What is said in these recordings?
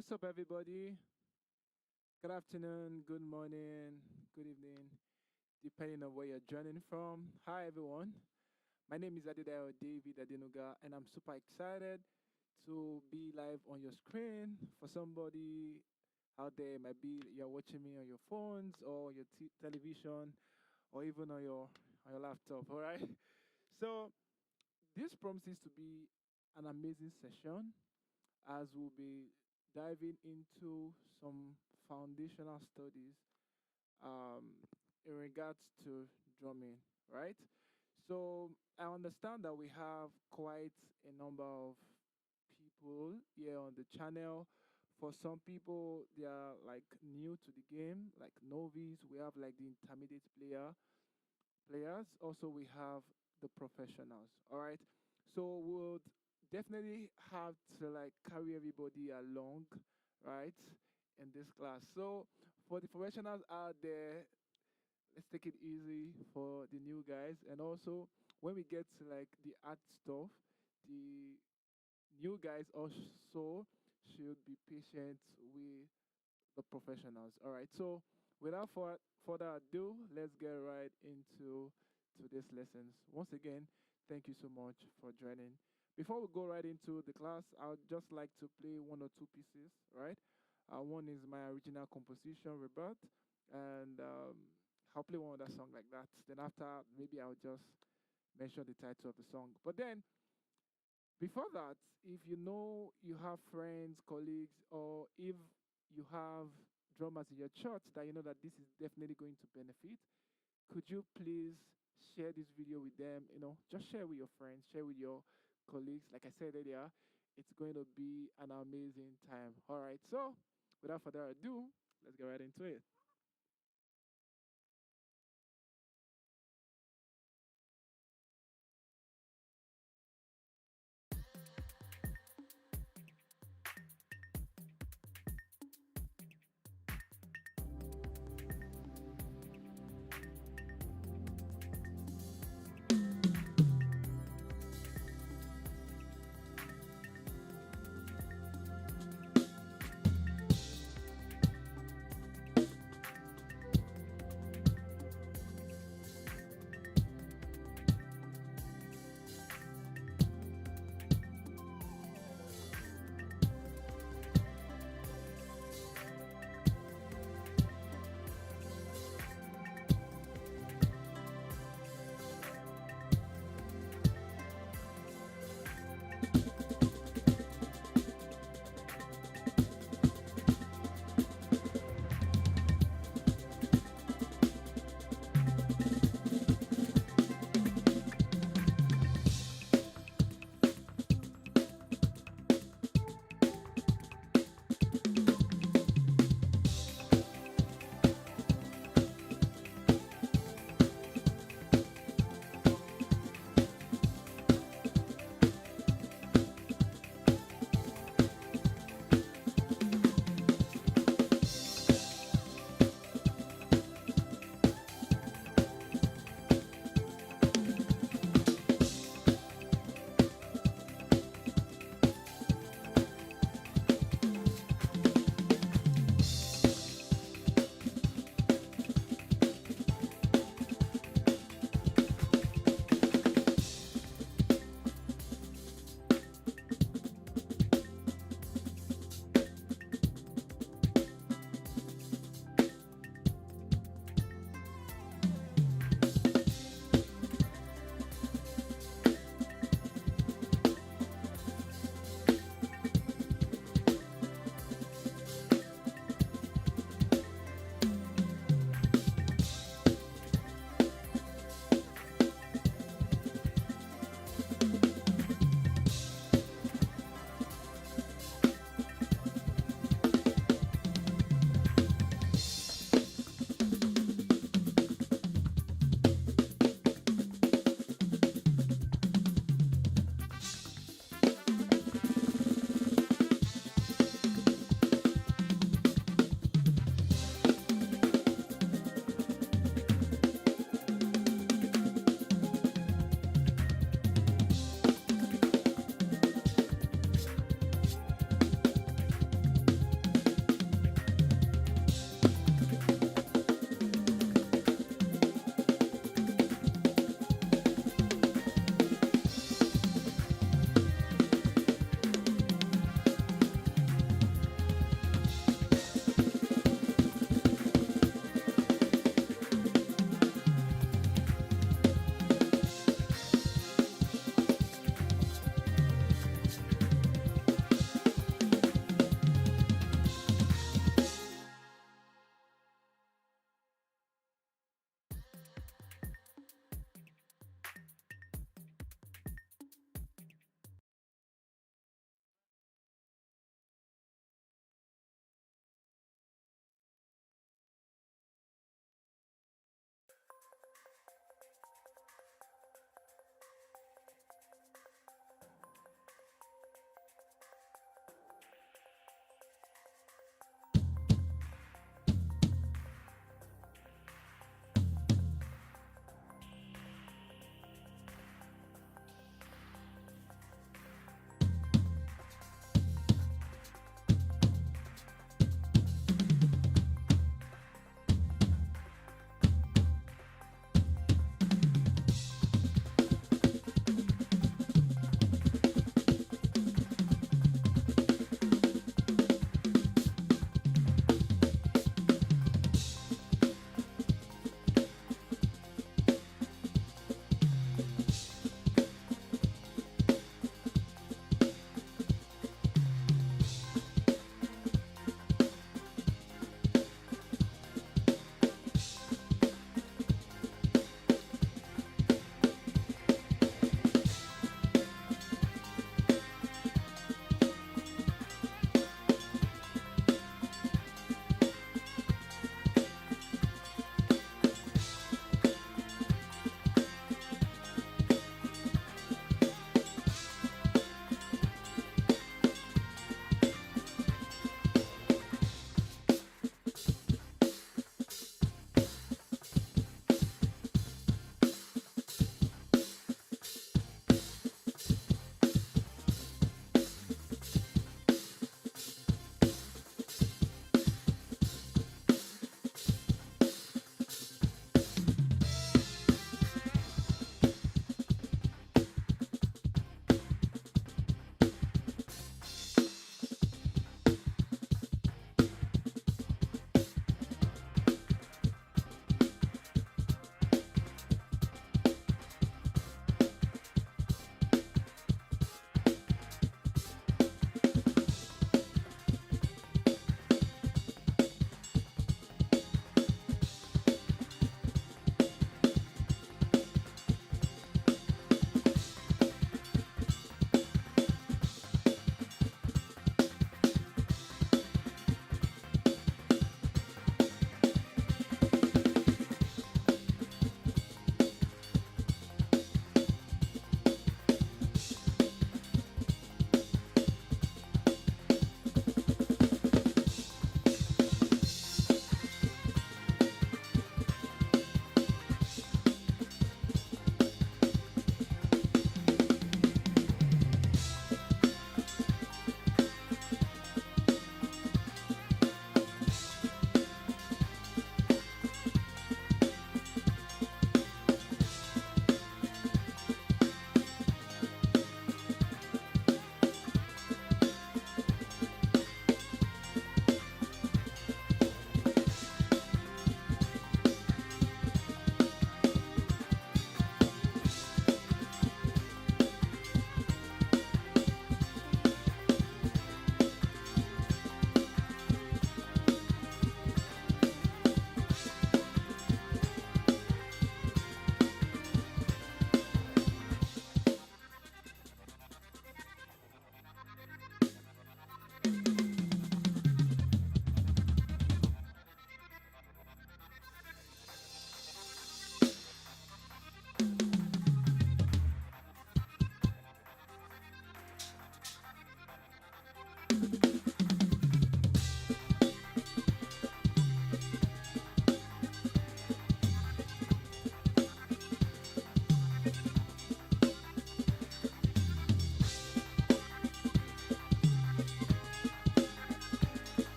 What's up, everybody? Good afternoon, good morning, good evening, depending on where you're joining from. Hi, everyone. My name is Adedayo David Adenuga, and I'm super excited to be live on your screen. For somebody out there, might be you're watching me on your phones or your television or even on your laptop. All right. So this promises to be an amazing session as we'll be diving into some foundational studies um, in regards to drumming, right? So I understand that we have quite a number of people here on the channel. For some people, they are like new to the game, like novice. We have like the intermediate players. Also, we have the professionals. All right. So we'll definitely have to like carry everybody along, right, in this class. So for the professionals out there, let's take it easy for the new guys. And also, when we get to like the art stuff, the new guys also should be patient with the professionals. All right. So without further ado, let's get right into today's lessons. Once again, thank you so much for joining. Before we go right into the class, I would just like to play one or two pieces. Right. One is my original composition, Rebirth, and I'll play one other song like that. Then after, maybe I'll just mention the title of the song. But then before that, if you know you have friends, colleagues, or if you have drummers in your church that you know that this is definitely going to benefit, could you please share this video with them? Just share with your friends, share with your colleagues. Like I said earlier, it's going to be an amazing time. All right, so without further ado, let's get right into it.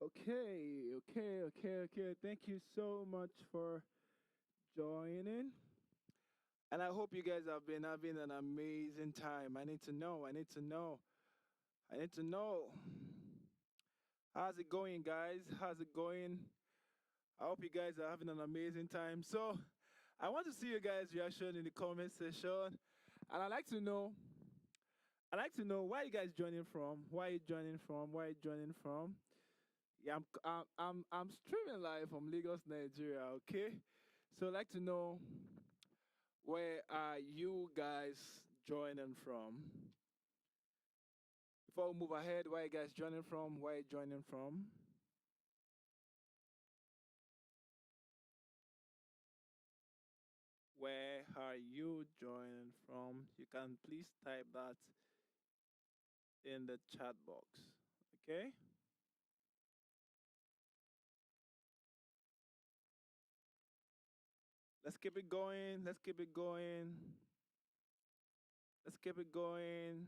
Okay. Thank you so much for joining. And I hope you guys have been having an amazing time. I need to know. I need to know. How's it going, guys? How's it going? I hope you guys are having an amazing time. So, I want to see you guys' reaction in the comment section. And I'd like to know where you guys joining from. Where you joining from? Where you joining from? Yeah, I'm streaming live from Lagos, Nigeria. Okay, so I'd like to know where are you guys joining from? Before we move ahead, where you guys joining from? Where you joining from? Where are you joining from? You can please type that in the chat box. Okay. Let's keep it going. Let's keep it going. Let's keep it going.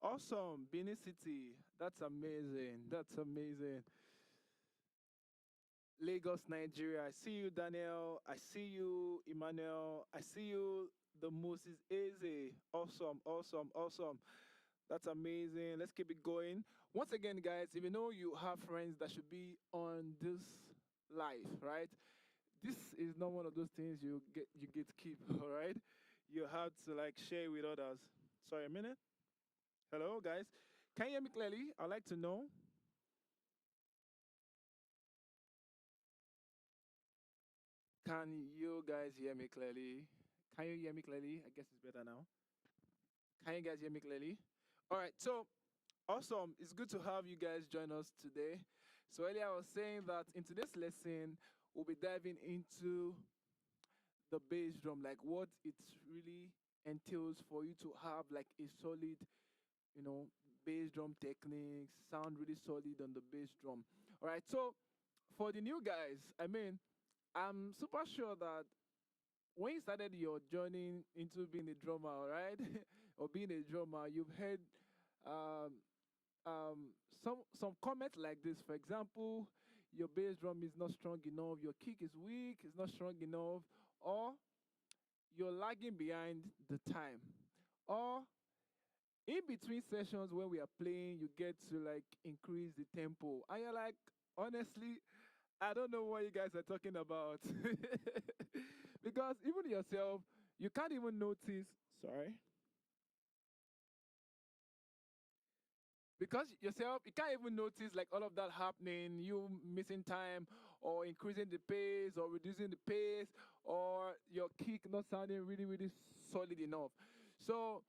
Awesome, Benin City. That's amazing. That's amazing. Lagos, Nigeria. I see you, Daniel. I see you, Emmanuel. I see you, the Moses Eze. Awesome. That's amazing. Let's keep it going. Once again, guys, if you know you have friends that should be on this life, right? This is not one of those things you get to keep, all right? You have to like share with others. Sorry, a minute. Hello, guys. Can you hear me clearly? I'd like to know. Can you guys hear me clearly? Can you hear me clearly? I guess it's better now. Can you guys hear me clearly? All right. So awesome. It's good to have you guys join us today. So earlier I was saying that in today's lesson, we'll be diving into the bass drum, like what it really entails for you to have like a solid, you know, bass drum techniques, sound really solid on the bass drum. All right. So for the new guys, I mean, I'm super sure that when you started your journey into being a drummer, right, or being a drummer, you've heard um, some comments like this. For example, your bass drum is not strong enough, your kick is weak, it's not strong enough, or you're lagging behind the time, or in between sessions when we are playing, you get to like increase the tempo, and you're like, honestly, I don't know what you guys are talking about. Because even yourself, you can't even notice. Sorry. Because yourself, you can't even notice like all of that happening, you missing time or increasing the pace or reducing the pace or your kick not sounding really solid enough. So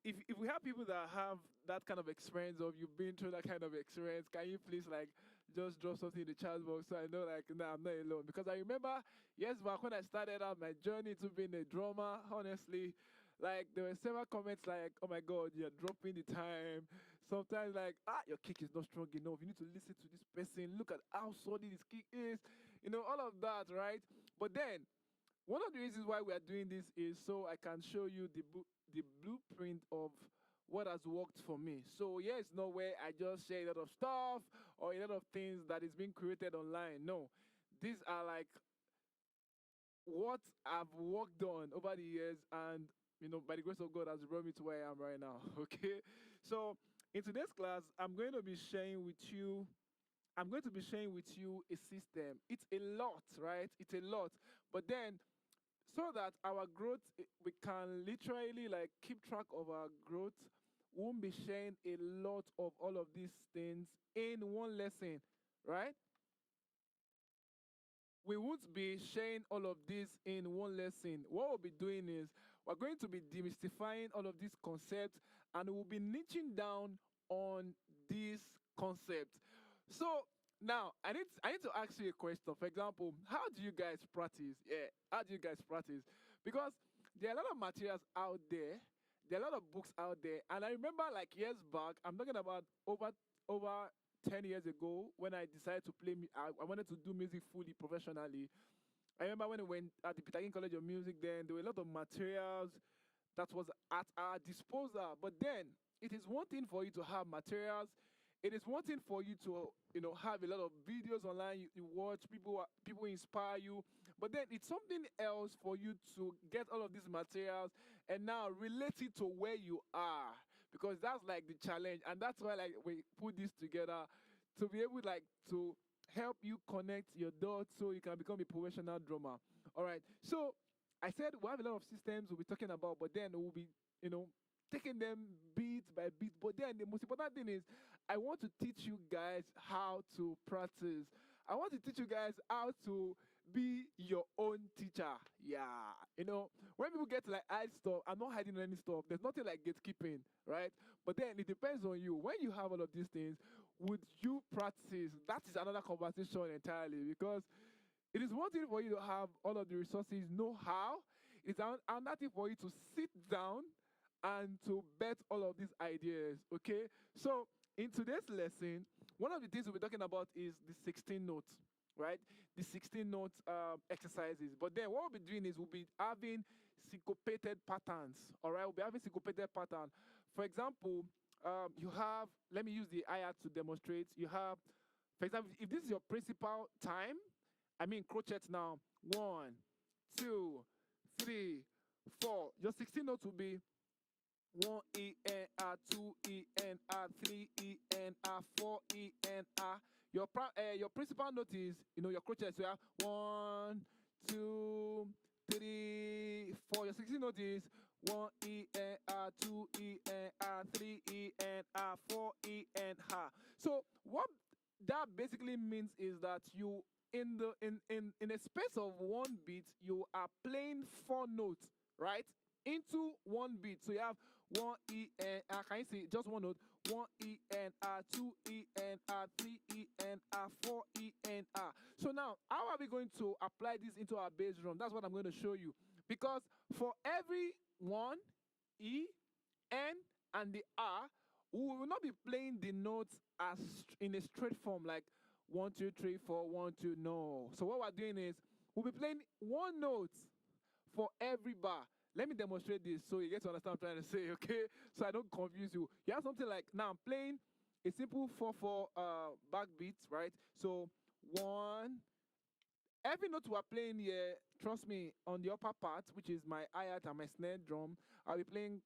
if we have people that have that kind of experience or you've been through that kind of experience, can you please like just drop something in the chat box so I know like nah, I'm not alone? Because I remember years back when I started out my journey to being a drummer, honestly, like there were several comments like, oh my god, you're dropping the time. Sometimes like, your kick is not strong enough. You need to listen to this person. Look at how solid his kick is. You know, all of that, right? But then one of the reasons why we are doing this is so I can show you the blueprint of what has worked for me. So yeah, it's not where I just share a lot of stuff or a lot of things that is being created online. No, these are like what I've worked on over the years, and you know, by the grace of God, has brought me to where I am right now. Okay, so in today's class, I'm going to be sharing with you. I'm going to be sharing with you a system. It's a lot, right? It's a lot. But then so that our growth we can literally like keep track of our growth, we won't be sharing a lot of all of these things in one lesson, right? We won't be sharing all of this in one lesson. What we'll be doing is we're going to be demystifying all of these concepts and we'll be niching down on this concept. So now I need to ask you a question. For example, how do you guys practice? Yeah, how do you guys practice? Because there are a lot of materials out there. There are a lot of books out there. And I remember like years back, I'm talking about over 10 years ago when I decided to play, I wanted to do music fully professionally. I remember when I went at the Pitagin College of Music then, there were a lot of materials that was at our disposal. But then it is one thing for you to have materials. It is one thing for you to have a lot of videos online you watch, people inspire you. But then it's something else for you to get all of these materials and now relate it to where you are, because that's like the challenge, and that's why like we put this together to be able like to help you connect your dots so you can become a professional drummer. All right, so I said we have a lot of systems we'll be talking about, but then we'll be, taking them bit by bit. But then the most important thing is I want to teach you guys how to practice. I want to teach you guys how to be your own teacher. Yeah. When people get to like hide stuff, I'm not hiding any stuff. There's nothing like gatekeeping, right? But then it depends on you. When you have all of these things, would you practice? That is another conversation entirely, because it is one thing for you to have all of the resources, know how. It's another thing for you to sit down and to bet all of these ideas. Okay. So in today's lesson, one of the things we'll be talking about is the 16 notes, right? The 16 notes exercises. But then what we'll be doing is we'll be having syncopated patterns. All right. We'll be having syncopated pattern. For example, you have. Let me use the IR to demonstrate. You have, for example, if this is your principal time, I mean crochet now. 1, 2, 3, 4. Your 16 notes will be 1 E N A, 2 E N A, 3 E N A, 4 E N A. Your principal note is, your crochet. So you have 1, 2, 3, 4. Your 16 note is 1 E N A, 2 E N A, 3 E N A, 4 E N A. So what that basically means is that you, in a space of one beat, you are playing 4 notes, right, into one beat. So you have 1 E N A. Can you see just one note? 1 E N A, 2 E N A, 3 E N A, 4 E N A. So now, how are we going to apply this into our bass drum? That's what I'm going to show you. Because for every 1 E, N, and the R, we will not be playing the notes as in a straight form like 1, 2, 3, 4, 1, 2. No. So what we're doing is we'll be playing one note for every bar. Let me demonstrate this so you get to understand what I'm trying to say, okay? So I don't confuse you. You have something like, now I'm playing a simple 4/4 backbeat, right? So 1, every note we're playing here, trust me, on the upper part, which is my hi-hat and my snare drum, I'll be playing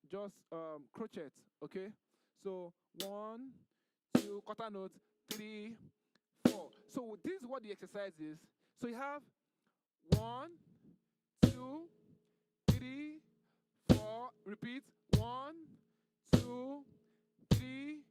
just crochet, okay? So 1, 2, quarter note, 3, 4. So this is what the exercise is. So you have 1, 2, 3, 4. Repeat. 1, 2, 3,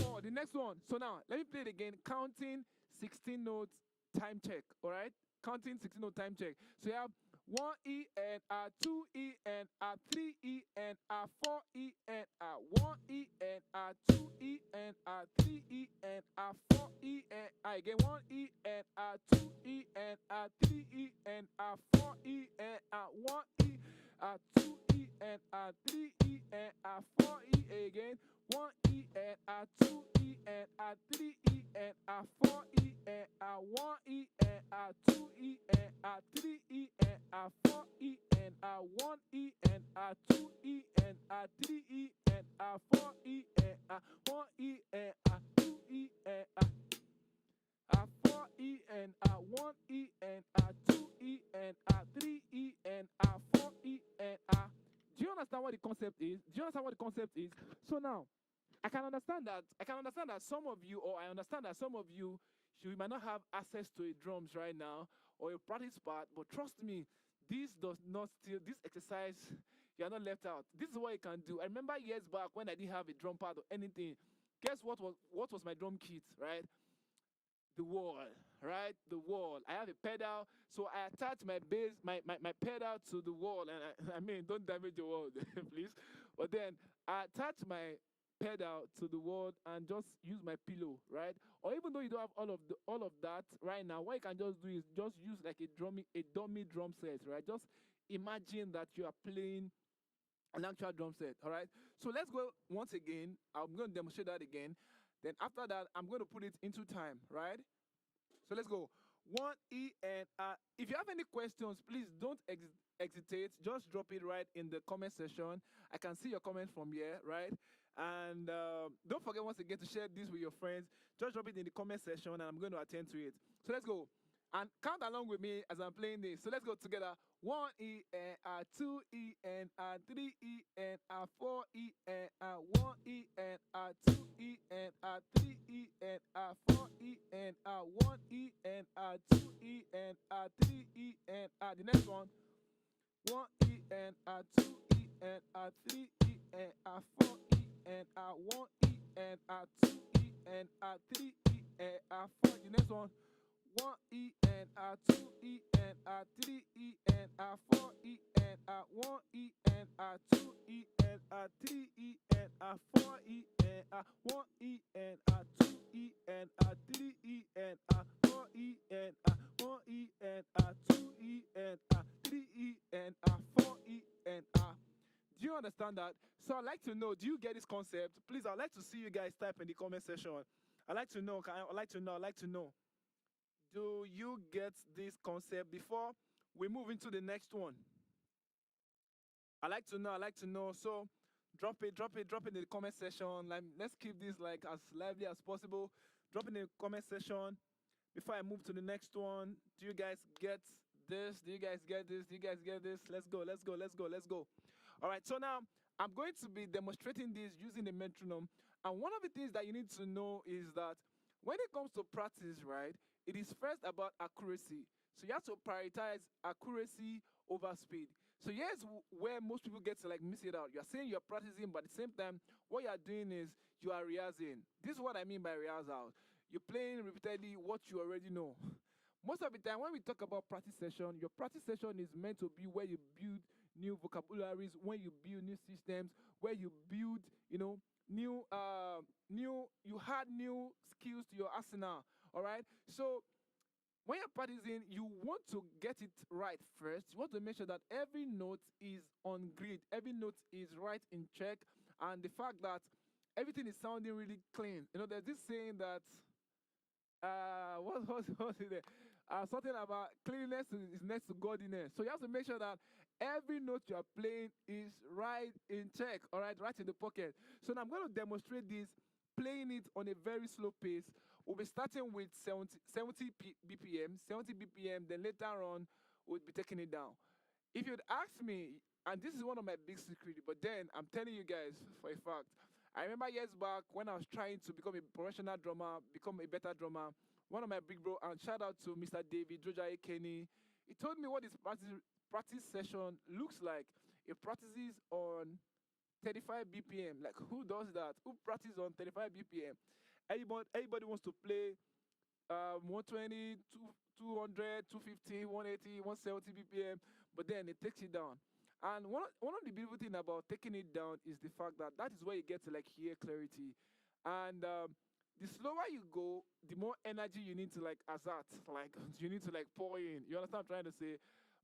4. The next one. So now let me play it again. Counting 16 notes. Time check. All right. Counting 16 note time check. So you have 1 E N A, 2 E N A, 3 E N A, 4 E N A, 1 E N A, 2 E N A, 3 E N A, 4 E N A. Again 1 E N A, 2 E N A, 3 E N A, 4 E N A, 1 E A, 2 E N A, 3 E N A, 4 E. Again 1 E N A, 2 E N A, 3 E N A, 4 E N A, 1 E N A, 2 E N A, 3 E N A, 4 E N A, 1 E N A, 2 E N A, 3 E N A, 4 E N A, 1 E N A, 2 E N A, 4 E N A, 1 E N A, 2 E N A, 3 E N A, 4 E N A. Do you understand what the concept is? Do you understand what the concept is? So now, I can understand that. I can understand that some of you, or I understand that some of you, you might not have access to a drums right now or a practice part. But trust me, this does not steal this exercise. You are not left out. This is what you can do. I remember years back when I didn't have a drum pad or anything. Guess what was my drum kit, right? The wall, right? The wall. I have a pedal, so I attach my bass, my pedal to the wall, and I mean, don't damage the wall, please. But then I attach my pedal to the wall and just use my pillow, right? Or even though you don't have all of that right now, what you can just do is just use like a dummy drum set, right? Just imagine that you are playing an actual drum set. All right. So let's go once again. I'm going to demonstrate that again. Then after that, I'm going to put it into time. Right. So let's go. one E and if you have any questions, please don't hesitate. Just drop it right in the comment section. I can see your comments from here, right? And don't forget once again to share this with your friends. Just drop it in the comment section, and I'm going to attend to it. So let's go. And count along with me as I'm playing this. So let's go together. 1 E and 2 E and 3 E and 4 E and 1 E and 2 E and 3 E and the next one. 1 E and 2 E and 3 E and 4 the next one. 1 E and 2 E and 3 E and 4 E and 1 E and 2 E and 3 E and 4 E and 1 E and 2 E and 3 E and 4 E and Do you understand that? So I'd like to know, do you get this concept? Please, I'd like to see you guys type in the comment section. I'd like to know, I'd like to know. Do you get this concept before we move into the next one? I'd like to know. So drop it in the comment section. Like, let's keep this like as lively as possible. Drop in the comment section before I move to the next one. Do you guys get this? Do you guys get this? Do you guys get this? Let's go, let's go, let's go, let's go. All right, so now I'm going to be demonstrating this using the metronome. And one of the things that you need to know is that when it comes to practice, right, it is first about accuracy. So you have to prioritize accuracy over speed. So here's where most people get to like miss it out. You're saying you're practicing, but at the same time, what you're doing is you are rehearsing. This is what I mean by rehearsal. You're playing repeatedly what you already know. Most of the time, when we talk about practice session, your practice session is meant to be where you build new vocabularies, when you build new systems, where you build, you add new skills to your arsenal. All right. So when you're practicing, you want to get it right first. You want to make sure that every note is on grid, every note is right in check, and the fact that everything is sounding really clean. There's this saying that what's it there? Something about cleanliness is next to godliness. So you have to make sure that every note you are playing is right in check, all right, right in the pocket. So now I'm going to demonstrate this, playing it on a very slow pace. We'll be starting with 70 BPM, 70 BPM, then later on we'll be taking it down. If you'd ask me, and this is one of my big secrets, but then I'm telling you guys for a fact, I remember years back when I was trying to become a professional drummer, become a better drummer, one of my big bro, and shout out to Mr. David, Joja Kenny, he told me what his practice session looks like. It practices on 35 BPM. Like, who does that? Who practices on 35 BPM? Everybody wants to play 120, 200, 250, 180, 170 BPM, but then it takes it down. And one of the beautiful things about taking it down is the fact that that is where you get to like hear clarity. And the slower you go, the more energy you need to like assert, like you need to like pour in. You understand what I'm trying to say?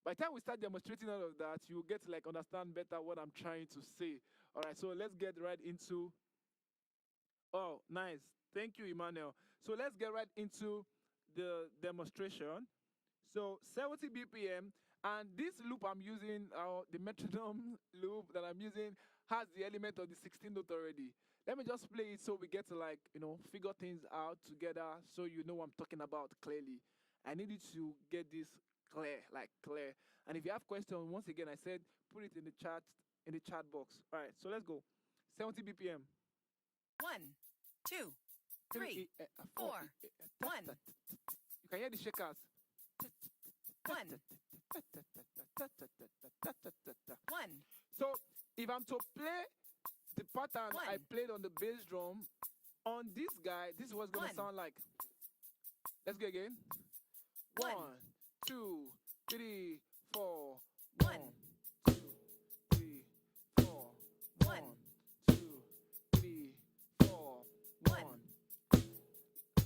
By the time we start demonstrating all of that, you get to like understand better what I'm trying to say. All right, so let's get right into. Oh, nice. Thank you, Emmanuel. So let's get right into the demonstration. So 70 BPM, and this loop I'm using, the metronome loop that I'm using, has the element of the 16th note already. Let me just play it so we get to like, figure things out together so you know what I'm talking about clearly. I need you to get this clear, like clear. And if you have questions, once again, I said put it in the chat box. All right, so let's go. 70 BPM. 1, 2, 3, 4. 1. You can hear the shakers. 1. 1. So if I'm to play the pattern 1. I played on the bass drum on this guy, this is what's gonna 1. sound like. Let's go again. 1. 1, 2, 3, 4. 1. 1, 2, 3, 4. 1, 2, 3, 4. 1.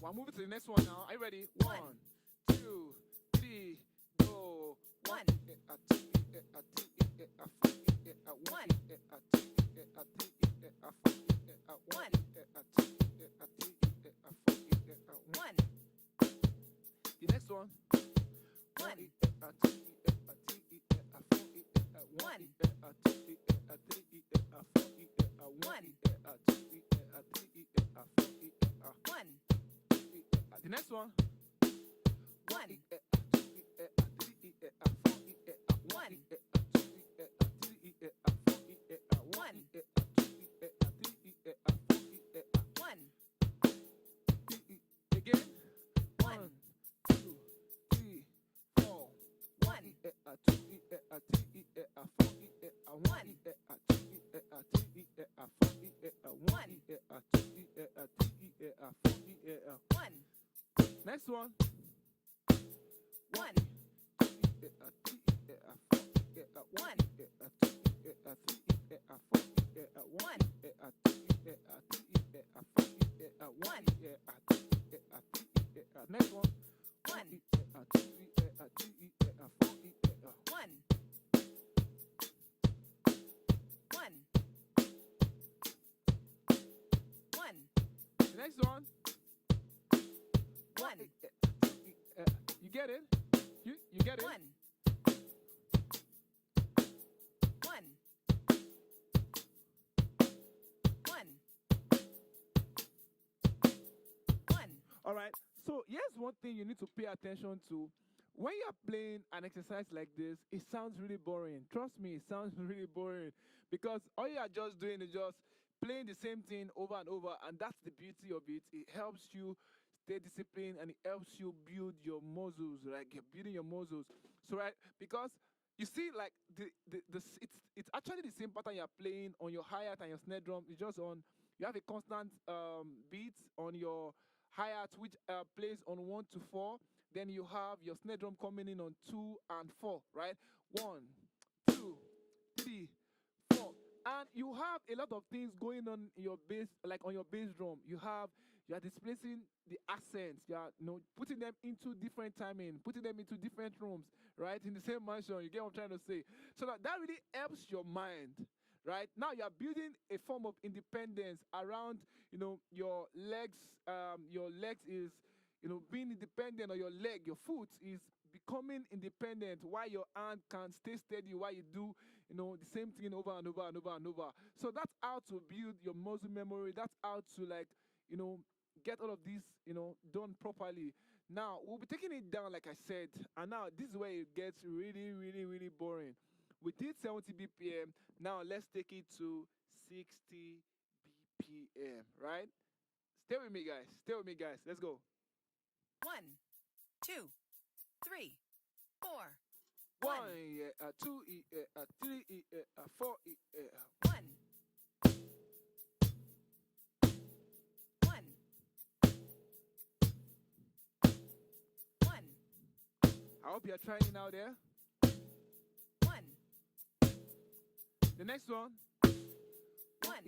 We're moving to the next one now. Are you ready? 1, 2, 3, go. 1. 1. The next next one. One. E, a, two, E, a, T, E, a, four, E, a, one, E, a, two, E, a, three, E, a, four, E, a, one, E, a, two, E, a, three, E, a, four, E, a, one. E, a. The next one. One. E, a, two, E, a, three, E, a, four, E, a, one, E, a, two, E, a, three, E, a, four, E, a, one, E, a, two, E, a, three, E, a, four, E, a, One. E, again. One, two, three, four. One. E, a, two, E, a, three, E, a, four, E, a, one, E, a, two, E, a, three, E, a, four, E, a, one, E, a, two, E, a, three, E, a, four, E, a. One. Next one. One. Two, a, three, a, four, a, one, a, two, a, three, a, four, a, one, a, two, a, three, a, four, a, one, a, two, a, three, a. Next one. One. A, two, a, three, a, four, a. One. One. One. The next one. One. You get it? You get it? One. One. One. One. All right. So here's one thing you need to pay attention to. When you're playing an exercise like this, it sounds really boring. Trust me, it sounds really boring because all you are just doing is just playing the same thing over and over, and that's the beauty of it. It helps you stay disciplined and it helps you build your muscles, like you're building your muscles. So right, because you see, like it's actually the same pattern you're playing on your hi-hat and your snare drum. It's just on you have a constant beat on your hi-hat which plays on 1 to 4. Then you have your snare drum coming in on 2 and 4, right? 1, 2, 3, 4, and you have a lot of things going on in your bass, like on your bass drum. You are displacing the accents. You are putting them into different timing, putting them into different rooms, right? In the same mansion. You get what I'm trying to say? So that really helps your mind. Right now, you are building a form of independence around, your legs. Your legs is being independent on your leg. Your foot is becoming independent while your hand can stay steady while you do the same thing over and over and over and over. So that's how to build your muscle memory. That's how to, like, get all of this done properly. Now we'll be taking it down, like I said, and now this is where it gets really, really, really boring. We did 70 bpm. Now let's take it to 60 bpm, right? Stay with me, guys. Stay with me, guys. Let's go. 1, 2, 3, 4. 1, 2, 3, 4, 1. 1. 1. I hope you're trying it out there. 1. The next one. 1. 1.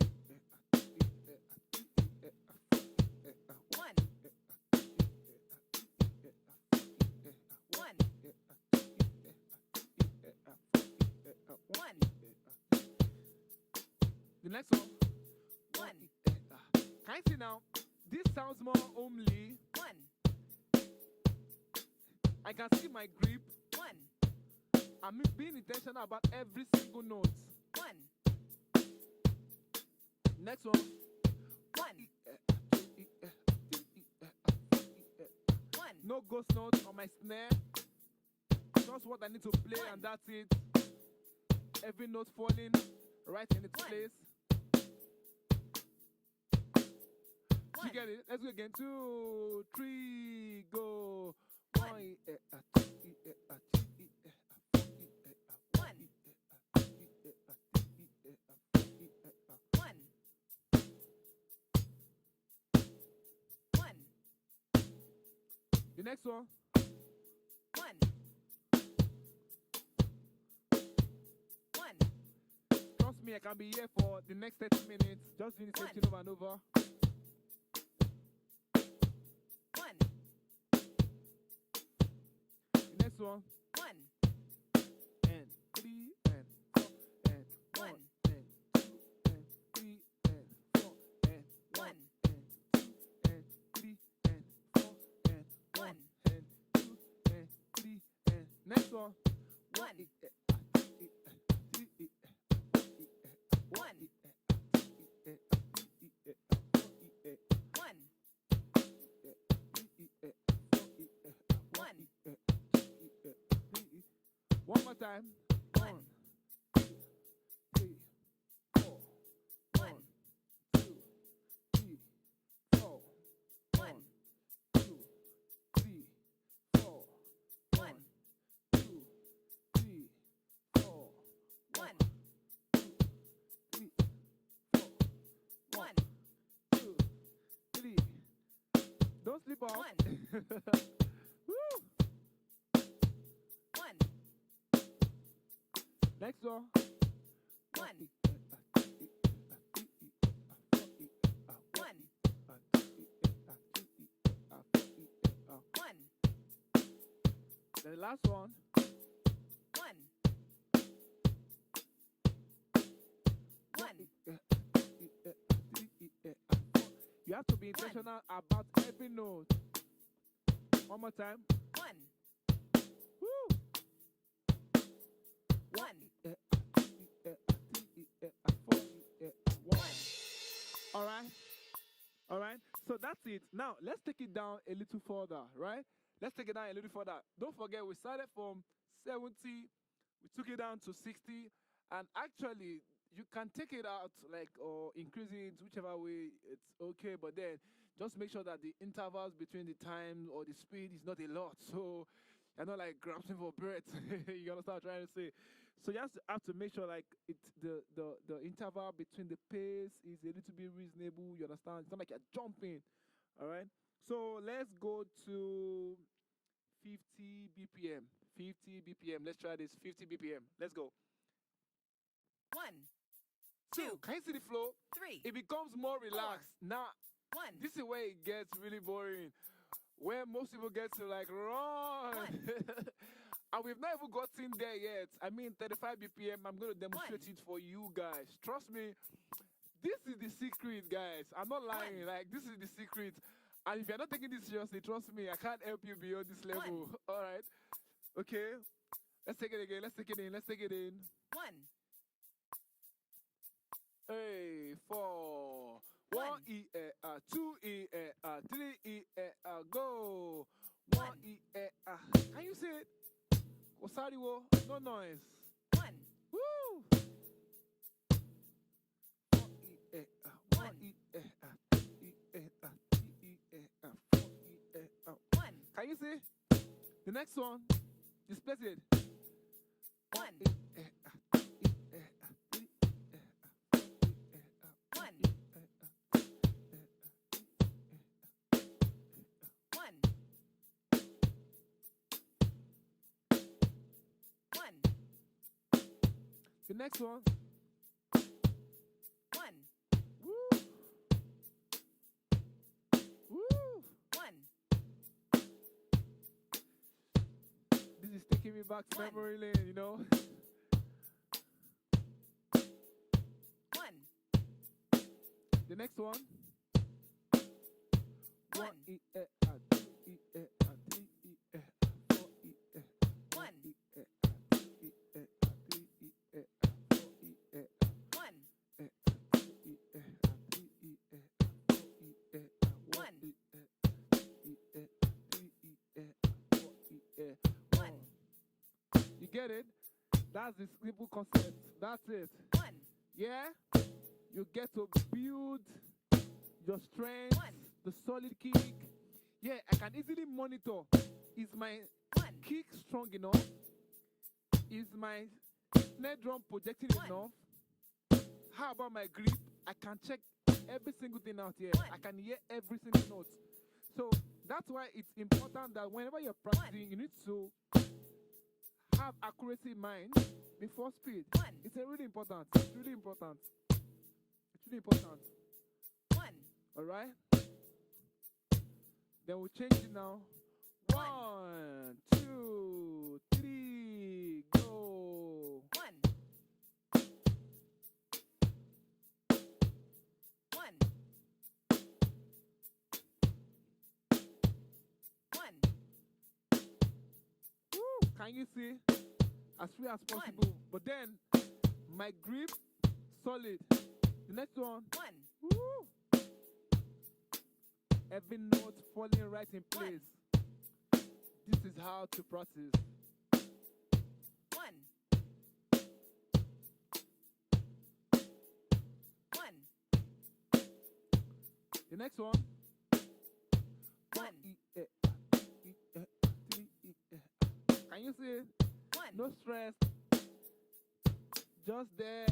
1. 1. The next one. 1. Can you see now? This sounds more homely. 1. I can see my grip. 1. I'm being intentional about every single note. 1. Next one. 1. 1. No ghost notes on my snare. Just what I need to play, and that's it. Every note falling right in its place. You get it? Let's go again. 2, 3, go. 1. 1. The next one. 1. 1. Trust me, I can be here for the next 30 minutes. Just doing the same thing over and over. 1. The next one. 1. And 3 and 4 and 1 and 2 and 3 and 4 and 1 and 2 and 3 and 4 and 1 and 2 one. One. One. One. One. One more time. One. 3, 4. One. 2, 3, 4. One. 2, 3, 4. One. 2, 3, 4. One. 3, 4. One. 2, 3. Don't sleep off. One. Woo! One. Next one. One. One. One. The last one. One. One. You have to be intentional about every note. One more time. One. Woo! One. All right. All right. So that's it. Now let's take it down a little further, right? Let's take it down a little further. Don't forget we started from 70, we took it down to 60, and actually you can take it out like or increase it whichever way it's okay, but then just make sure that the intervals between the time or the speed is not a lot. So you're not like grasping for breath. You understand what I'm trying to say? So you have to make sure like the interval between the pace is a little bit reasonable. You understand? It's not like you're jumping. All right. So let's go to 50 BPM. 50 BPM. Let's try this. 50 BPM. Let's go. One. Two. Two. Can you see the flow? Three. It becomes more relaxed. Now, One. this is where it gets really boring. Where most people get to like run. And we've not even gotten there yet. I mean, 35 BPM. I'm going to demonstrate it for you guys. Trust me. This is the secret, guys. I'm not lying. Like, this is the secret. And if you're not taking this seriously, trust me, I can't help you beyond this level. All right. Okay. Let's take it again. Let's take it in. Let's take it in. One. Hey, 4. 1 E, 2 E, 3 E, go. 1 E, Can you say it? Osari wo, no noise. One. Woo! 1 E, 1 E, 2 E, 3 E, 4 E, One. Can you see? The next one, displace it. One. One. One. One. The next one. One. Woo! Woo! One. This is taking me back to One. memory lane, you know? One. The next one. One. 1 E, 2 E, 3 E, 4 E, One. 3 E, 4 E, One. 3 E, 4 One. One. You get it? That's the simple concept. That's it. One. Yeah? You get to build your strength, One. the solid kick. Yeah, I can easily monitor. Is my One. kick strong enough? Is my snare drum projecting One. enough? How about my grip? I can check every single thing out here. One. I can hear every single note. So that's why it's important that whenever you're practicing, you need to have accuracy in mind before speed. One. It's really important. It's really important. It's really important. One. All right? Then we'll change it now. 1, 2, 3, go. One. One. One. Woo! Can you see? As free as possible. But then, my grip, solid. The next one. Woo! Every note falling right in place. This is how to practice. The next one. Can you see? No stress. Just there.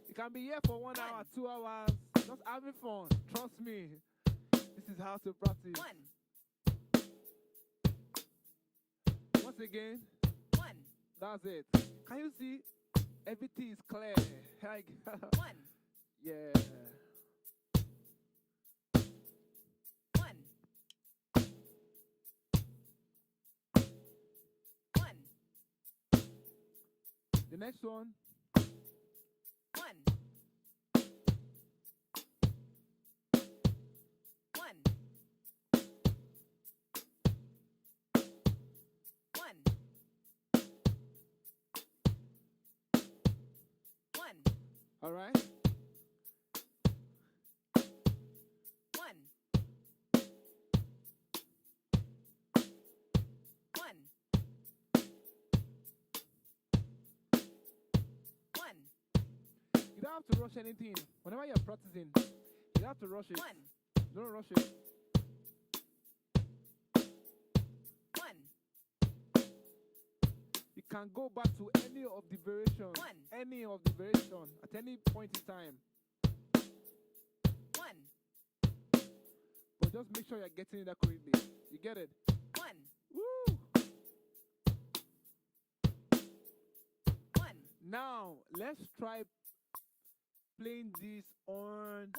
You can be here for 1 hour, 2 hours. Just having fun. Trust me. This is how to practice. Once again. That's it. Can you see? Everything is clear. Like, yeah. The next one. All right. You don't have to rush anything. Whenever you're practicing, you don't have to rush it. Don't rush it. You can go back to any of the variation. Any of the variation at any point in time. But just make sure you're getting it accurately. You get it? Woo! Now, let's try playing this on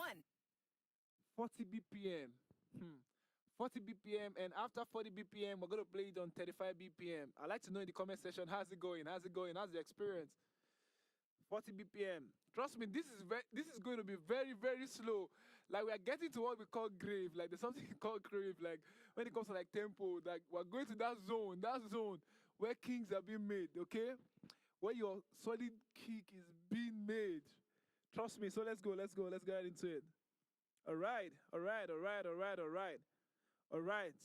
40 BPM. 40 BPM, and after 40 BPM, we're going to play it on 35 BPM. I'd like to know in the comment section, how's it going? How's it going? How's the experience? 40 BPM. Trust me, this is going to be very, very slow. Like, we are getting to what we call grave. Like, there's something called grave. Like, when it comes to, like, tempo, like, we're going to that zone where kings are being made, okay? Where your solid kick is being made. Trust me. So let's go right into it. All right.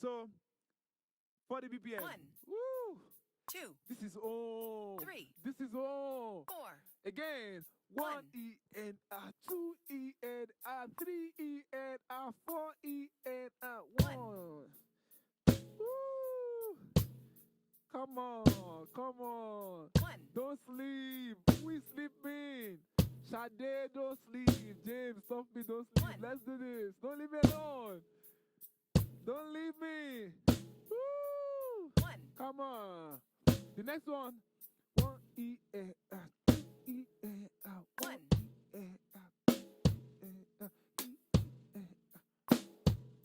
So 40 BPM. 1. Woo! 2. This is all. 3. This is all. 4. Again. 1 E N R, 2 E N R, 3 E N R, 4 E N R, 1. Woo! Come on. 1. Don't sleep. We sleeping. Sade, don't sleep. James, stop me, don't sleep. 1. Let's do this. Don't leave me alone. Don't leave me. Woo! 1. Come on. The next one. 1 E A R, 2 E A R, 1 E A R, 2 E A R, E A R.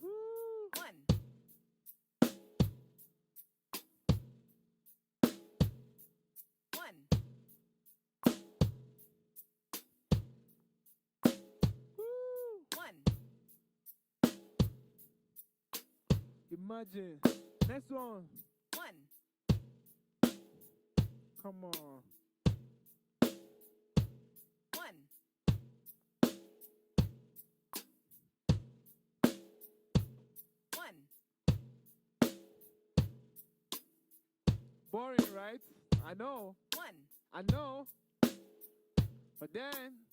Woo! 1. 1. Woo! 1. Imagine. Next one. 1. Come on. 1. 1. Boring, right? I know. 1. I know. But then,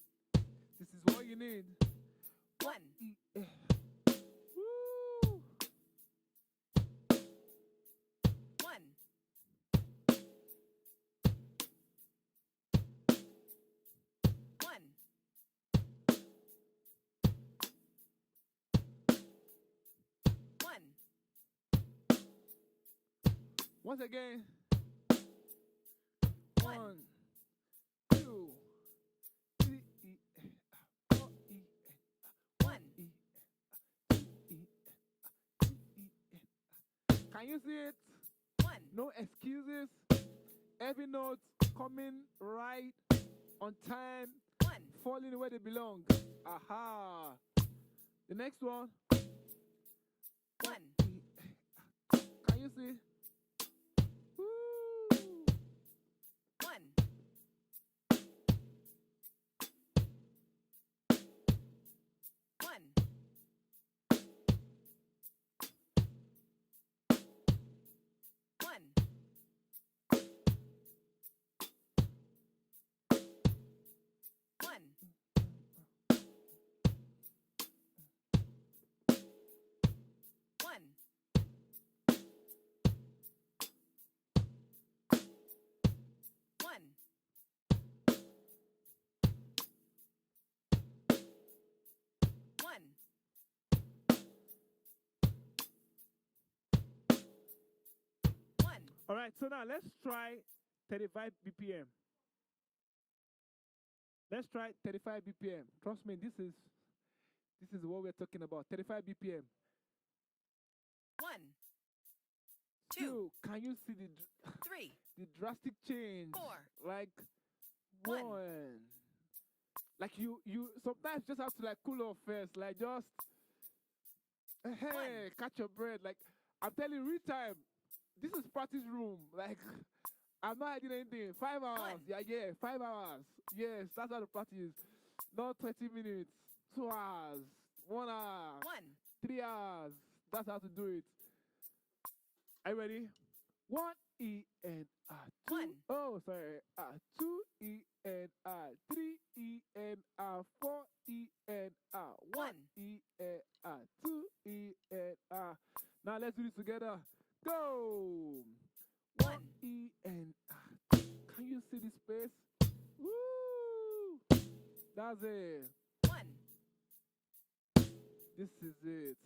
this is what you need. 1. Woo! 1. 1. Once again. 1. 1, 2, 3 E, 4 E, 1. E, 2 E, 2 E. Can you see it? 1. No excuses. Every note coming right on time, 1. falling where they belong. Aha. The next one. 1. Can you see? Woo. All right, so now let's try 35 BPM. Let's try 35 BPM. Trust me, this is what we're talking about. 35 BPM. 1, 2, Still, can you see 3, the drastic change? 4, Like 1, one. Like you sometimes just have to like cool off first. Like just hey, catch your breath. Like I'm telling you, real time. This is practice room. Like I'm not hiding anything. 5 hours. 1, Yeah, 5 hours. Yes, that's how the practice. Not 20 minutes. 2 hours. 1 hour. 1, 3 hours. That's how to do it. Are you ready? 1 E N R 2. 1, Oh, sorry. 2 E N R 3 E N R 4 E N R 1, 1 E N R 2 E N R. Now let's do this together. Go. 1, 1 E N R. Can you see the space? Woo! That's it. 1, This is it.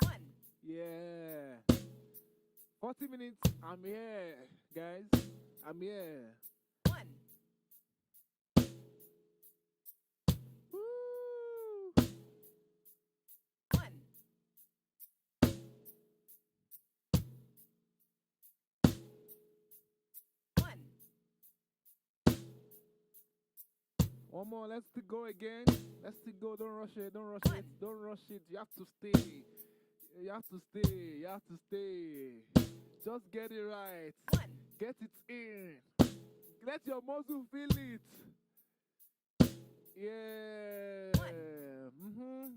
1, Yeah. 40 minutes. I'm here, guys. I'm here. 1, Woo! 1, 1, One more. Let's still go again. Let's still go. Don't rush it. Don't rush One. it. Don't rush it. You have to stay. You have to stay. You have to stay. Just get it right. 1, Get it in. Let your muscle feel it. Yeah. Mm-hmm.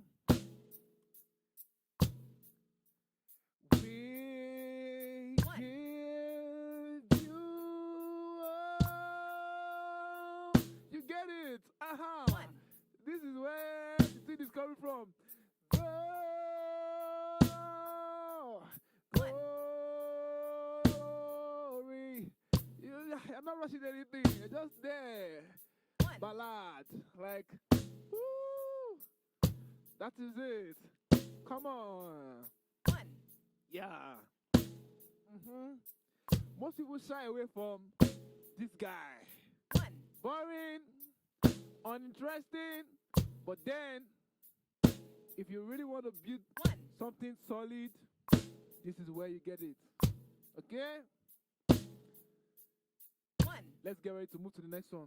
We One. give you all. You get it. Aha. 1, This is where the thing is coming from. Go. Glory. I'm not rushing anything. You're just there. 1, Ballad. Like, woo. That is it. Come on. 1, Yeah. Most people shy away from this guy. 1, Boring, uninteresting. But then, if you really want to build 1, something solid, this is where you get it. Okay? 1, Let's get ready to move to the next one.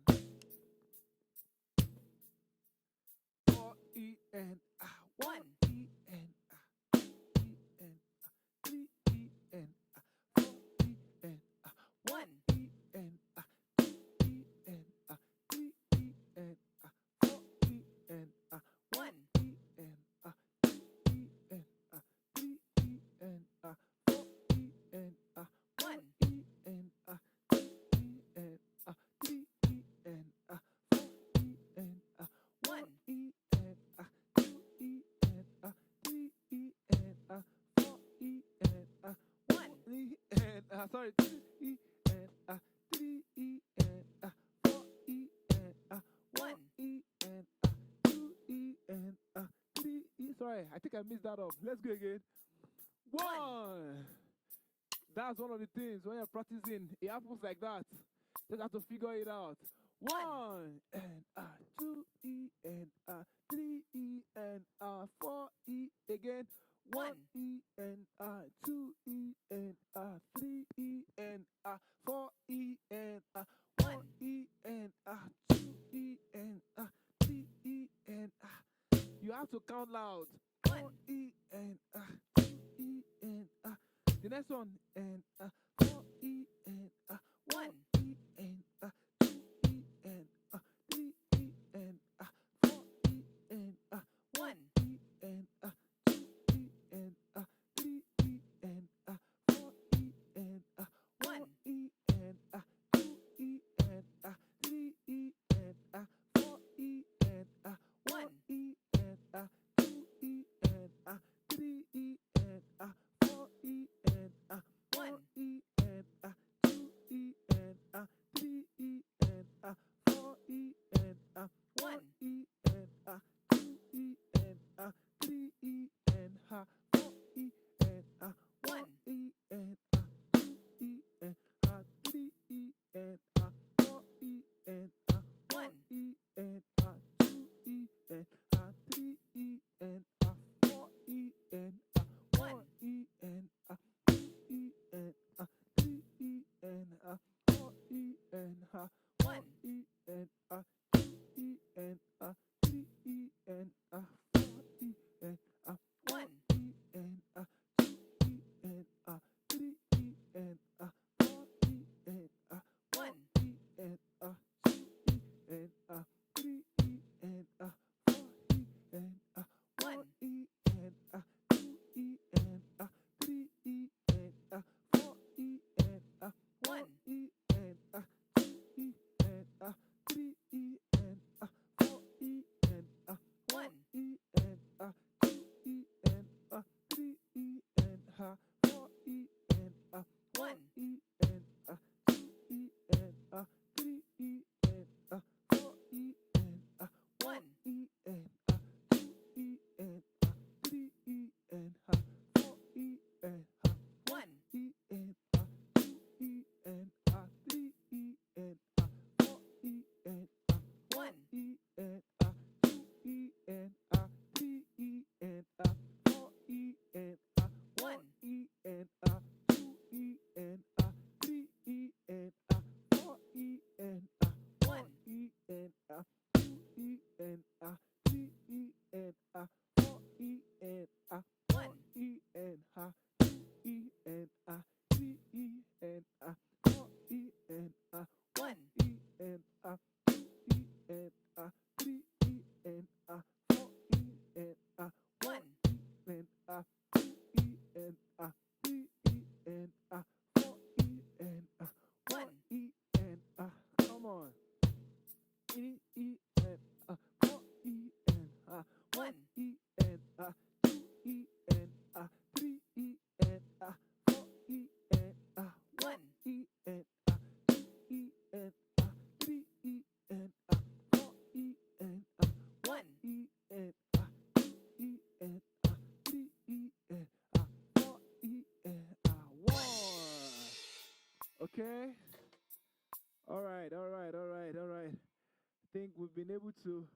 4 E N R 1 E N R 2 E N R 3 E N R 4 E N R 1 E N R 2 E N R 3 E N R 4 E N R 1 E N R 2 E N R 3 E N R 4 E N R 1 E N R 2 E N R 3 E N R 4 E N R 1 E N R 2 E N R 3 E N R 4 E N R 1 E N R, sorry, 2 E N R 3 E N R 4 E N R 1 E N R 2 E N R 3 E. Sorry, I think I missed that up. Let's go again. 1. That's one of the things when you're practicing. It happens like that. Just have to figure it out. 1 N R 2 E N R 3 E N R 4 E again. 1 E N R 2 E N R 3 E N R 4 E N R 1 E N R 2 E N R 3 E N R. You have to count loud. 1 E N R 2 E N R. The next one N R 4 E N R 1 E N R 2 E N R 3 E N R 4 E N R 1 E N R 2 E N R 3 E N R 4 E N R 1 E N R 2 E N R 3 E N R 4 E N R 1 E N R 2 E N R 3 E N R 4 E N R 1 E and A, 4 one, E and A, 2 E and A, 3 E and A, 4 E and A, 1 one, E and A, 2 E and A, 3 E and A, 4 E and A, 1 one, E and A, 2 E and A, 3 E and A, 4 E and A, 1 one, E and A, 2 E and A, 3 E and A, 4 E and A, 1 one, E and A, 2 E and A, 3 E and A, 4 E and A, 1 one, E and A, 2 E and A, 3 E and A, 4 E and A, 1 one, E and A, 2 E and A, 3 E and A, 4 E and A, 1 one, E and A, 2 E and A, 3 E and A, 4 E and A, 1 one, E and A, 2 E and A, 3 E and A, 4 E and A, 1 one, E and A, 2 E and A, 3 E and A, 4 E and A, 1 one, E and A, 2 E and A, 3 E and A, 4 E and A, 1 one, E and A, 2 E and A, 3 E and A, 4 E and A, 1 one, E and A, 2 E and A, 3 E and A, 4 E and A, 1 one, E and A, 2 E and A, 3 E and A, 4 E and A, 1 one, E and A, 2 E and A, 3 E and A, 4 E and A, 1 one, E and A. Come on. E E and A, 4 E and A, 1 one, E and A, 2 E and A, 3 E and A, 4 E and A, 1 one, E and A, 2 E and A, 3 E and A, 4 E and A, 1 one, E and A, 2 E and A, 3 E and A, 4 E and A. 1. Okay? All right. Think we've been able to.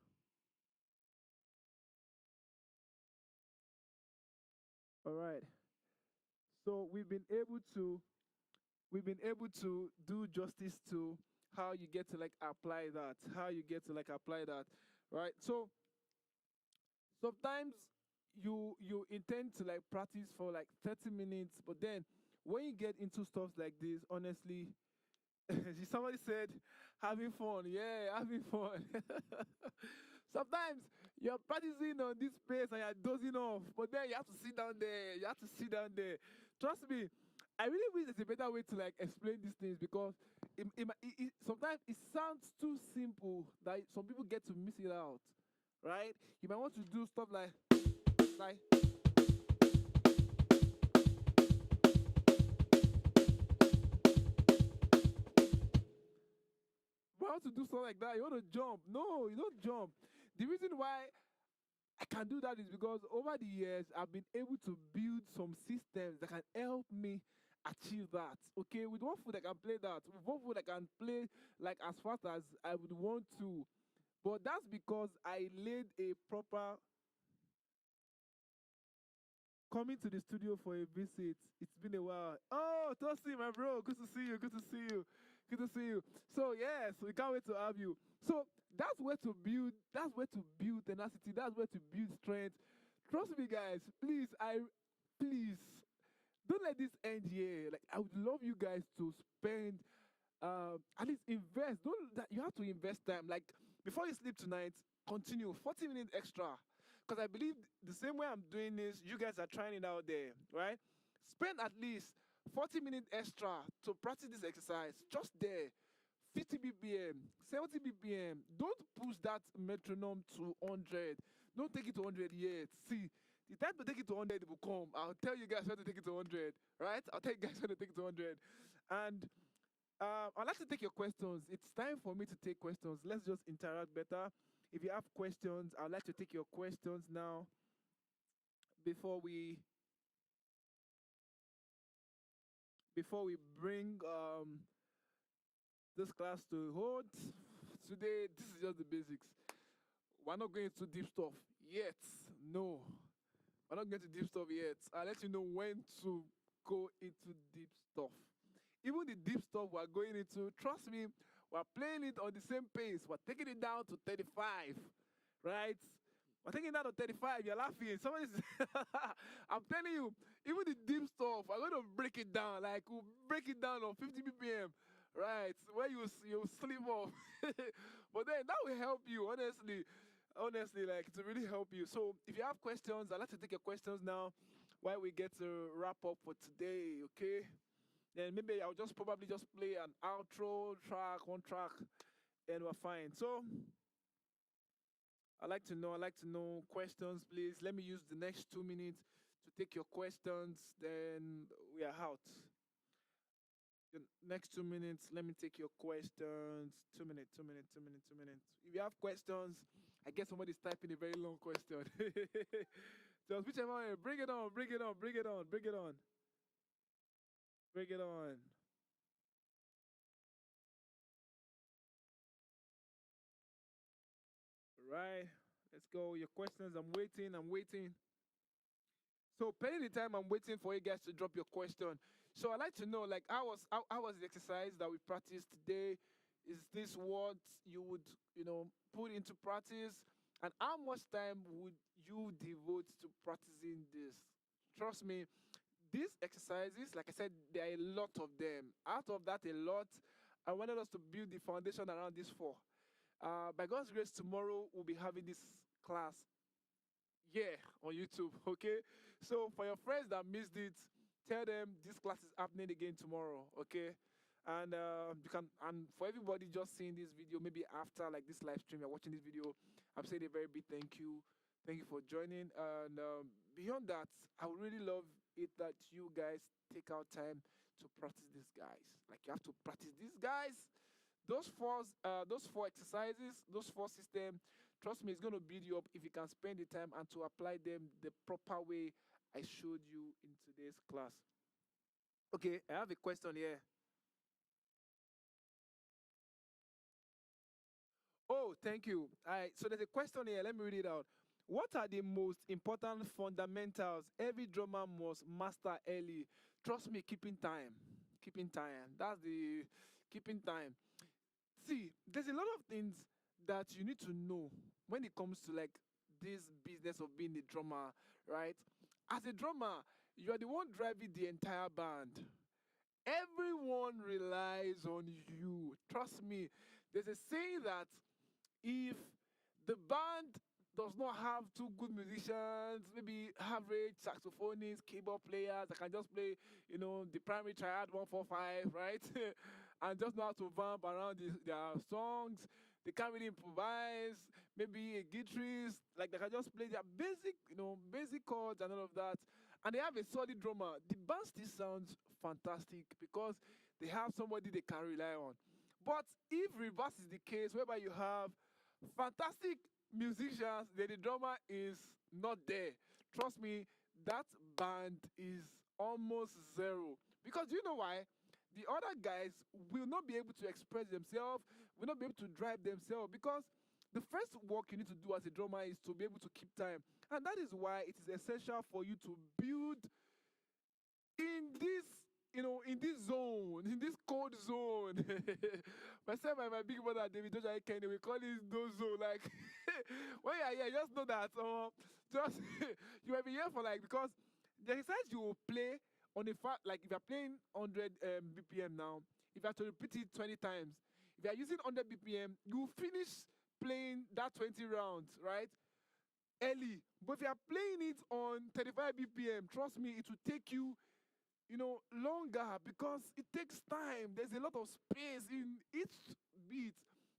All right. So we've been able to do justice to how you get to like apply that, right? So sometimes you intend to like practice for like 30 minutes, but then when you get into stuff like this, honestly, somebody said having fun. Yeah, having fun. Sometimes you're practicing on this pace and you're dozing off, but then you have to sit down there. Trust me, I really wish there's a better way to like explain these things because sometimes it sounds too simple that some people get to miss it out, right? You might want to do stuff like you want to do something like that. You want to jump. No, you don't jump. The reason why I can do that is because over the years I've been able to build some systems that can help me achieve that. Okay, with one foot I can play that. With one foot I can play like as fast as I would want to. But that's because I laid a proper coming to the studio for a visit. It's been a while. Oh, Tosi, my bro, good to see you. Good to see you. Good to see you. So yes, we can't wait to have you. So that's where to build. That's where to build tenacity. That's where to build strength. Trust me, guys. Please don't let this end here. Like I would love you guys to spend at least invest. Don't that you have to invest time. Like before you sleep tonight, continue 40 minutes extra. Because I believe the same way I'm doing this, you guys are trying it out there, right? Spend at least 40 minutes extra to practice this exercise. Just there. 50 BPM, 70 BPM. Don't push that metronome to 100. Don't take it to 100 yet. See, the time to take it to 100 will come. I'll tell you guys when to take it to 100, right? I'll tell you guys when to take it to 100. And I'd like to take your questions. It's time for me to take questions. Let's just interact better. If you have questions, I'd like to take your questions now before we bring this class to a hold. Today, this is just the basics. We're not going into deep stuff yet. No, we're not going to deep stuff yet. I'll let you know when to go into deep stuff. Even the deep stuff we're going into, trust me, we're playing it on the same pace. We're taking it down to 35, right? We're taking it down to 35. You're laughing. Somebody's. I'm telling you, even the deep stuff, we're going to break it down. Like, we'll break it down on 50 BPM, right? Where you sleep off. But then that will help you, honestly. Honestly, like, to really help you. So, if you have questions, I'd like to take your questions now while we get to wrap up for today, okay? Then maybe I'll just probably just play an outro track, one track, and we're fine. So I'd like to know questions, please. Let me use the next 2 minutes to take your questions. Then we are out. The next 2 minutes, let me take your questions. 2 minutes, 2 minutes, 2 minutes, 2 minutes. If you have questions, I guess somebody's typing a very long question. Just whichever one, bring it on, bring it on, bring it on, bring it on, bring it on. Right. Let's go. Your questions. I'm waiting. I'm waiting. So, pending the time, I'm waiting for you guys to drop your question. So, I'd like to know, like, how was the exercise that we practiced today? Is this what you would, put into practice? And how much time would you devote to practicing this? Trust me, these exercises, like I said, there are a lot of them. Out of that, a lot, I wanted us to build the foundation around these four. By God's grace, tomorrow we'll be having this class, yeah, on YouTube. Okay, so for your friends that missed it, tell them this class is happening again tomorrow. Okay, and you can, and for everybody just seeing this video, maybe after like this live stream, you're watching this video, I'm saying a very big thank you for joining. And beyond that, I would really love it that you guys take out time to practice these guys. Like, you have to practice these guys, those four exercises, those four systems. Trust me, it's going to build you up if you can spend the time and to apply them the proper way I showed you in today's class. Okay, I have a question here. Oh, thank you. All right, so there's a question here. Let me read it out. What are the most important fundamentals every drummer must master early? Trust me, keeping time. Keeping time. That's the keeping time. See, there's a lot of things that you need to know when it comes to like this business of being a drummer, right? As a drummer, you are the one driving the entire band. Everyone relies on you. Trust me. There's a saying that if the band does not have two good musicians, maybe average saxophonists, keyboard players that can just play, the primary triad 145, right? And just know how to vamp around their songs. They can't really improvise. Maybe a guitarist, like they can just play their basic, basic chords and all of that. And they have a solid drummer. The band still sounds fantastic because they have somebody they can rely on. But if reverse is the case, whereby you have fantastic musicians, then the drummer is not there. Trust me, that band is almost zero. Because you know why? The other guys will not be able to express themselves, will not be able to drive themselves because the first work you need to do as a drummer is to be able to keep time. And that is why it is essential for you to build in this in this zone, in this cold zone. Myself and my big brother David Joshua Kenny, we call it those zone. Like, when you are here, just know that just you might be here for like, because the exercise you will play on a like if you're playing 100 BPM now, if you have to repeat it 20 times, if you are using 100 BPM, you will finish playing that 20 rounds, right? Early. But if you are playing it on 35 BPM, trust me, it will take you longer because it takes time. There's a lot of space in each beat.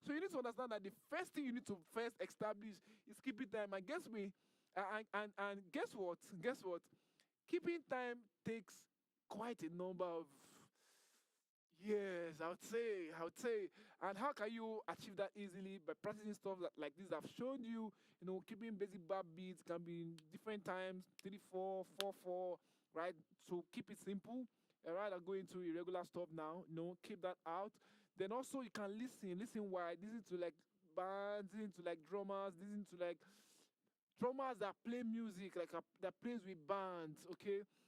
So you need to understand that the first thing you need to first establish is keeping time. And guess me, and guess what? Guess what? Keeping time takes quite a number of yes, I would say. And how can you achieve that easily? By practicing stuff like this I've shown you. Keeping basic bar beats can be in different times, 3/4, 4/4, right? So keep it simple. Rather go into irregular stuff now. Keep that out. Then also you can listen wide, listen to like bands, listen to like drummers, listen to like drummers that play music, like that plays with bands, okay?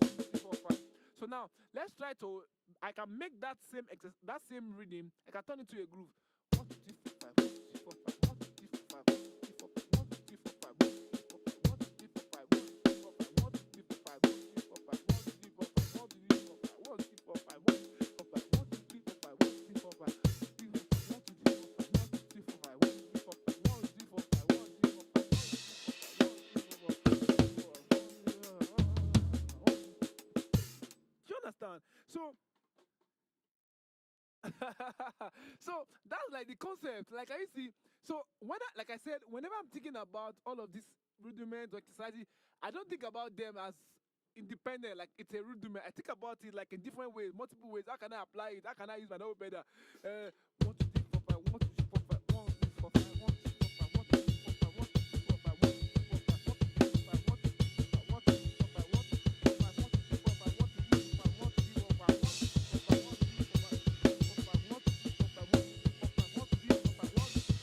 1, 2, 3, 4, 5. So now let's try to. I can make that same rhythm. I can turn it to a groove. 1, 2, 3, 4, 5. 1, 2, 3, 4, 5. 1, 2, 3, understand? So so that's like the concept. Like I see. So when like I said, whenever I'm thinking about all of these rudiments or exercises, I don't think about them as independent. Like it's a rudiment. I think about it like in different ways, multiple ways. How can I apply it? How can I use my know better? 1, 2, 3, 4, 5, 1, 2, 3, 4, 5, 1, 2, 3, 4, 5, 1, 2, 3, 4, 5, 1, 2, 3, 4, 5, 1, 2, 3, 4, 5, 1, 2, 3, 4, 5, 1, 2, 3, 4, 5, 1, 2, 3, 4, 5, 1, 2, 3, 4, 5, 1, 2, 3, 4, 5, 1, 2, 3, 4, 5, 1, 2, 3, 4, 5,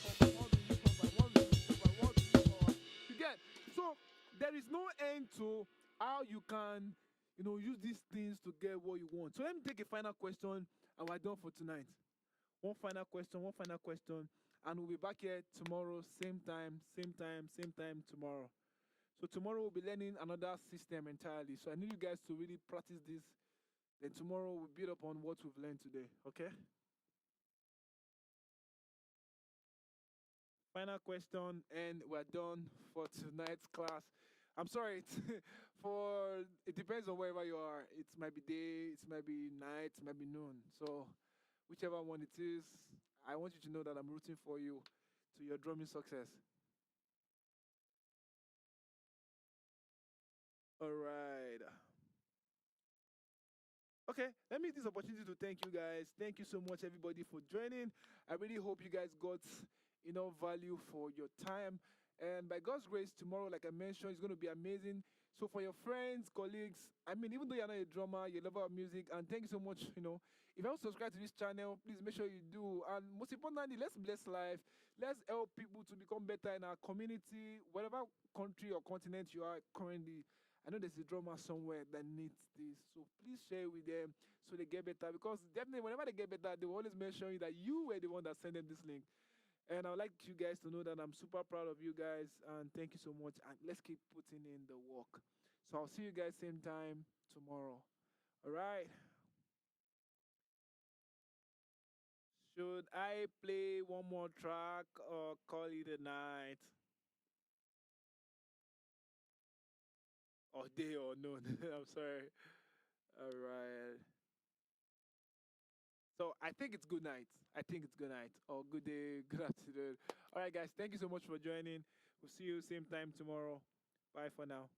1, 2, 3, 4, 5, 1, 2, 3, 4, 5, 1, 2, 3, 4, 5, you get? So there is no end to how you can, use these things to get what you want. So let me take a final question and we're done for tonight. One final question, and we'll be back here tomorrow, same time tomorrow. So tomorrow we'll be learning another system entirely. So I need you guys to really practice this. Then tomorrow we'll build up on what we've learned today. Okay? Final question, and we're done for tonight's class. I'm sorry, it depends on wherever you are. It might be day, it might be night, it might be noon. So whichever one it is, I want you to know that I'm rooting for you to your drumming success. All right. Okay, let me use this opportunity to thank you guys. Thank you so much, everybody, for joining. I really hope you guys got enough value for your time. And by God's grace, tomorrow, like I mentioned, it's going to be amazing. So for your friends, colleagues, I mean, even though you're not a drummer, you're a lover of music, and thank you so much. If you don't subscribe to this channel, please make sure you do. And most importantly, let's bless life. Let's help people to become better in our community, whatever country or continent you are currently. I know there's a drummer somewhere that needs this. So please share with them so they get better. Because definitely, whenever they get better, they will always mention you that you were the one that sent them this link. And I would like you guys to know that I'm super proud of you guys. And thank you so much. And let's keep putting in the work. So I'll see you guys same time tomorrow. All right. Should I play one more track or call it a night? Or day or noon? I'm sorry. All right. So I think it's good night. I think it's good night or good day, good afternoon. All right, guys. Thank you so much for joining. We'll see you same time tomorrow. Bye for now.